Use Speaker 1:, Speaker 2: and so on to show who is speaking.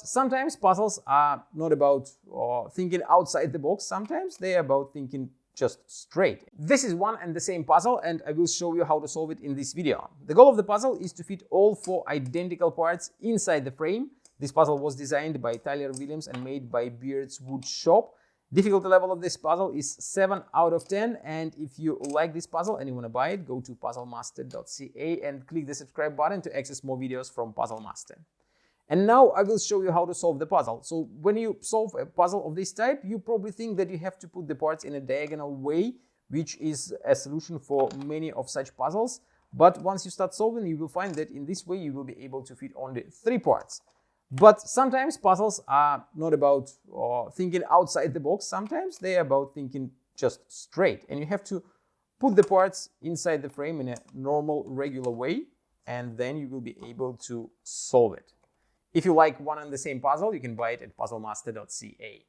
Speaker 1: sometimes puzzles are not about thinking outside the box. Sometimes they are about thinking just straight. This is one and the same puzzle, and I will show you how to solve it in this video. The goal of the puzzle is to fit all 4 identical parts inside the frame. This puzzle was designed by Tyler Williams and made by Beard's Wood Shop. Difficulty level of this puzzle is 7 out of 10, and if you like this puzzle and you want to buy it, go to puzzlemaster.ca and click the subscribe button to access more videos from Puzzle Master. And now I will show you how to solve the puzzle. So when you solve a puzzle of this type, you probably think that you have to put the parts in a diagonal way, which is a solution for many of such puzzles. But once you start solving, you will find that in this way you will be able to fit only 3 parts. But sometimes puzzles are not about thinking outside the box. Sometimes they are about thinking just straight. And you have to put the parts inside the frame in a normal, regular way, and then you will be able to solve it. If you like one and the same puzzle, you can buy it at puzzlemaster.ca.